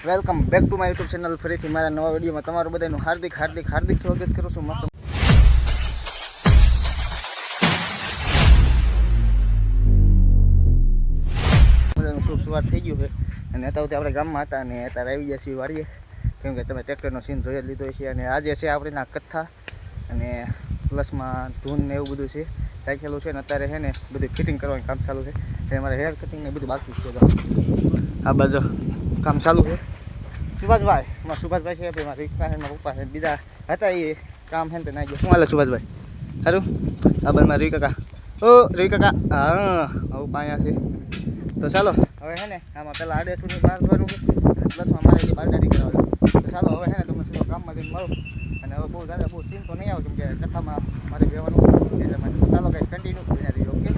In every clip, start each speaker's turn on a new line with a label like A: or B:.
A: Welcome back to my YouTube channel. ફરીથી મારા નવા વિડીયોમાં તમારું બધાનું હાર્દિક સ્વાગત કરું છું. મસ્ત મજાનું શુભ સવાર થઈ ગયું છે અને અત્યારે આપણે ગામમાં હતા અને અત્યારે આવી ગયા છીએ વાડીએ, કેમ કે તમે ટ્રેક્ટરનો સીન જોઈ જ લીધો છે. અને આજે છે આપણે કથા અને પ્લસમાં ધૂન ને એવું બધું છે રાખેલું છે. ને અત્યારે છે ને બધું ફિટિંગ કરવાનું કામ ચાલુ છે. અમારે હેર કટિંગ ને બધું બાકી છે. આ બાજુ કામ ચાલુ છે. સુભાષભાઈ છે, ભાઈ મારા રીક્ષા છે, મારા પપ્પા છે, બીજા હતા એ કામ છે ને ના ગયો. શું હાલે સુભાષભાઈ? સારું. આ બાજુ મારા રવિ કાકા હા આવું પાયા છે. તો ચાલો હવે છે ને આમાં પહેલાં આડે સુધી બહાર જવાનું છે અને પ્લસમાં મારે જે બારદારી કરાવવાનું. તો ચાલો હવે છે ને તમે સીધો કામમાં જઈને મળો. અને હવે બહુ સીન તો નહીં આવે, કેમ કે કથામાં મારે જવાનું એટલા માટે. તો ચાલો કંઈ કન્ટિન્યુ બના દઈએ. ઓકે.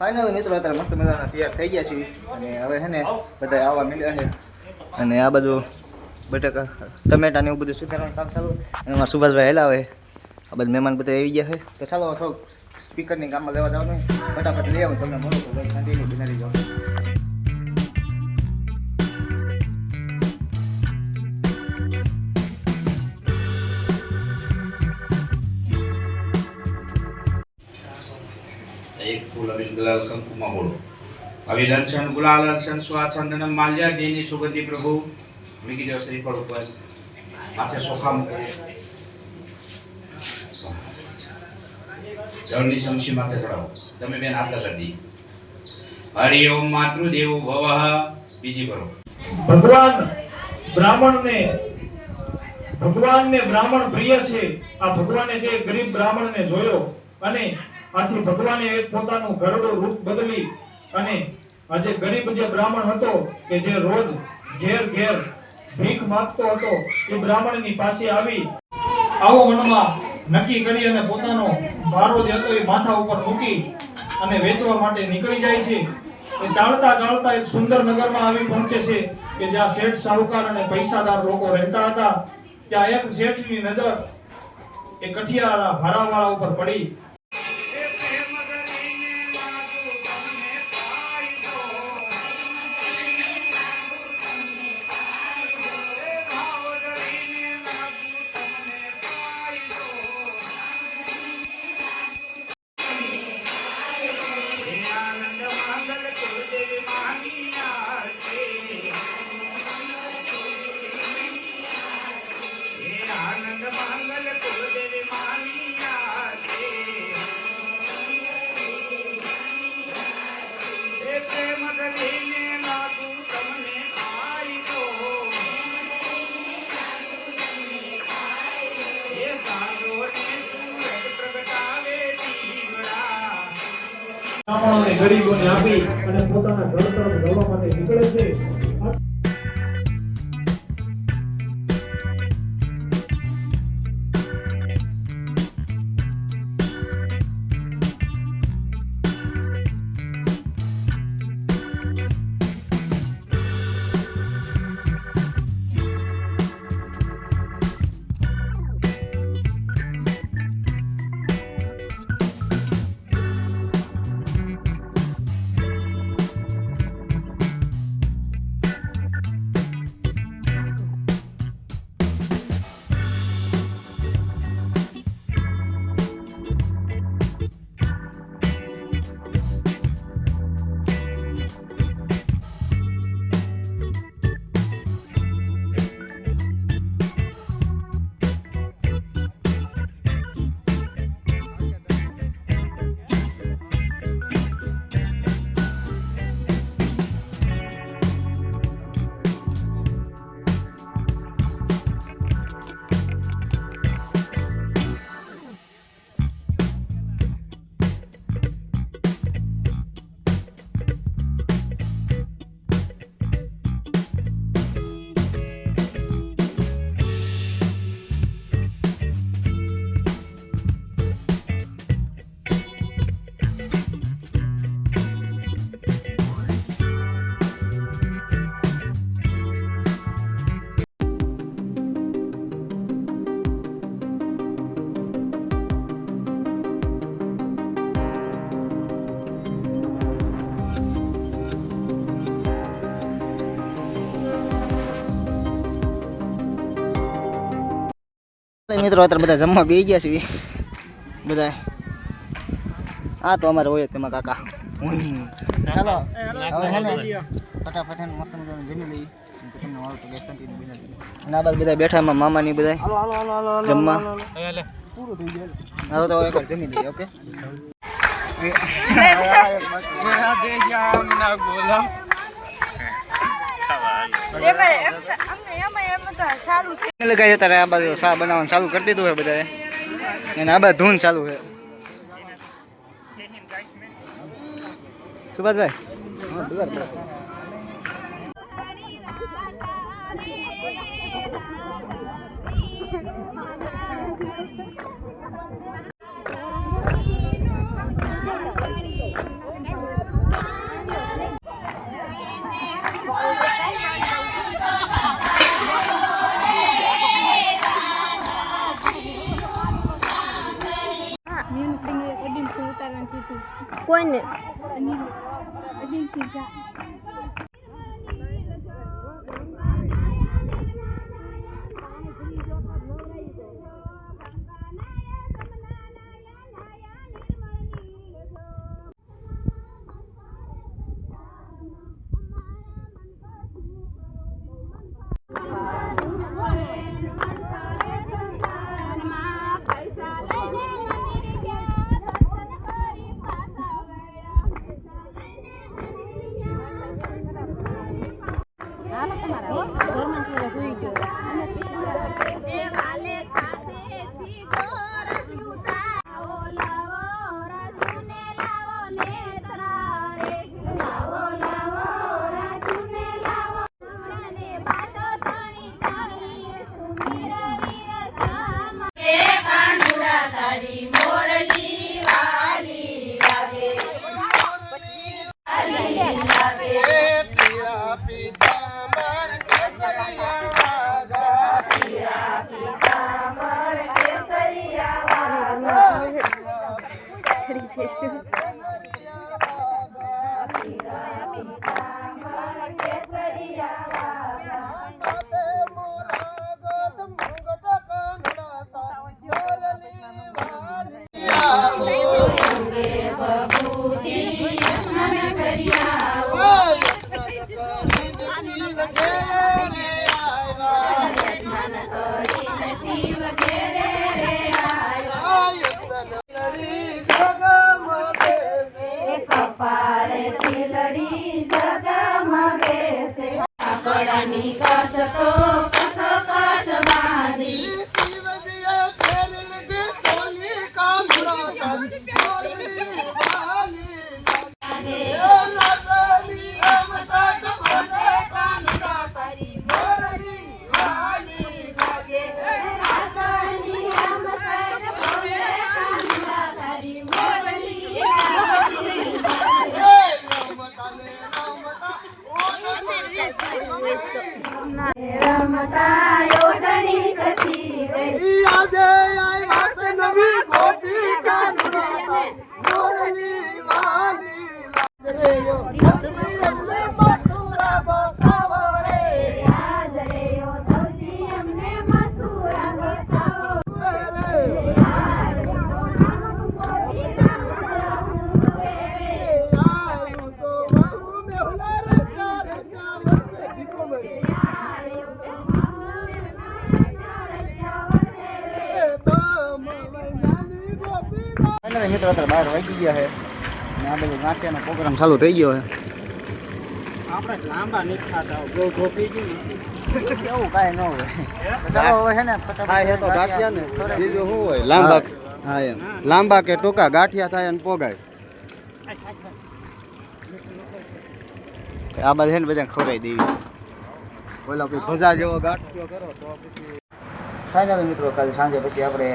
A: ફાઇનલ મિત્રો અત્યારે મસ્ત મજાના તૈયાર થઈ ગયા છીએ અને હવે છે ને બધા આવવા મળ્યા છે. અને આ બધું બટાકા ટમેટા ને એવું બધું સુધારવાનું કામ ચાલુ. અને એમાં સુભાષભાઈ હેલાવે. આ બધા મહેમાન બધા આવી ગયા છે. તો ચાલો થોડુંક સ્પીકરની કામમાં લેવા જવાનું ફટાફટ લઈ આવું તમને મળું તો શાંતિથી બનાવી જાઉં.
B: एक फूल अविल गुलाल कंकुमा बोलो अविलंसन गुलालंसन स्वाचंदनम माल्या देनी सुगंधि प्रभु मिकी देव श्रीफળ ઉપર માથે સોખા મૂકો. જળની સમસી માથે ચડાવો. તમે બેન હાથ કરી દી. હરિ ઓમ માતૃદેવો ભવઃ. બીજી કરો.
C: ભગવાનને બ્રાહ્મણ પ્રિય છે. આ ભગવાને જે ગરીબ બ્રાહ્મણને જોયો અને આથી ભગવાને પોતાનું ઘરડું રૂપ બદલી અને આજે ગરીબ જે બ્રાહ્મણ હતો કે જે રોજ ઘેર ભીખ માંગતો હતો એ બ્રાહ્મણની પાસે આવી આવો મનમાં નક્કી કરી અને પોતાનો ભારો જે હતો એ માથા ઉપર મૂકી અને વેચવા માટે નીકળી જાય છે. એ ચાલતા એક સુંદર નગરમાં આવી પહોંચે છે કે જ્યાં શેઠ સાહુકાર અને પૈસાદાર લોકો રહેતા હતા. ત્યાં એક શેઠની નજર એ કઠિયારા ભારાવાળા ઉપર પડી. બ્રાહ્મણોને ગરીબોને આપી અને પોતાના ઘર તરફ જવા માટે નીકળે છે.
A: તો મિત્રો અત્યારે બધા જમવા બેસી ગયા છે બધા. આ તો અમારે હોય જ તેમાં કાકા. ચાલો હવે છે ને ફટાફટ છે ને મસ્ત મજાનું જમી લઈએ. તમને વાળું તો ગેસ કન્ટિન્યુ બનાવી દઈએ. અને આ બાદ બધા બેઠા એમાં મામાની બધા જમવા. હવે તો એક વાર જમી લઈએ. ઓકે લગાય અત્યારે આ બાજુ શા બનાવવાનું ચાલુ કરી દીધું છે બધાએ. અને આ બાજુ ધૂન ચાલુ છે. સુભાષભાઈ
D: કોઈને
A: મિત્રો અત્યારે 12 વાગી ગયા છે અને આ બધું નાટ્યનો પ્રોગ્રામ ચાલુ થઈ ગયો છે.
C: આપણે લાંબા નથી ખાતા બહુ ગોપી ગયું
A: એવું કાંઈ ન હોય. ચાલો હવે છે ને ફટાફટ
E: તો ગાંઠિયા ને બીજું શું હોય લાંબા હા એમ લાંબા કે ટૂંકા ગાંઠિયા થાય અને પોગાય.
A: આ બધા છે ને બધા ખવડાવી દેવી.
E: ઓલા કોઈ ભજા જેવો ગાંઠિયો કરો તો પછી
A: ફાઇનલ મિત્રો કાલે સાંજે પછી આપણે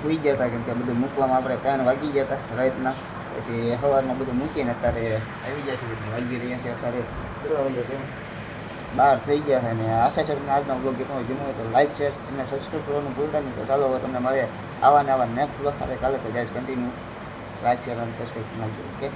A: સુઈ ગયા હતા કેમ કે બધું મૂકવામાં આપણે 3 વાગી ગયા હતા રાતના. પછી સવારમાં બધું મૂકીને અત્યારે આવી ગયા છે વાગી રહ્યા છે અત્યારે 12 થઈ ગયા છે. અને આશા છે તમને આજનો બ્લોગ ગમ્યો હોય તો લાઈક શેર અને સબસ્ક્રાઈબ કરવાનું ભૂલતા નહીં. તો ચાલો હવે તમને મળે આવા ને આવા નેક્સ્ટ બ્લોગ સાથે કાલે. તો ગાઈઝ કન્ટિન્યુ લાઈક શેર અને સબસ્ક્રાઈબ કરજો. ઓકે.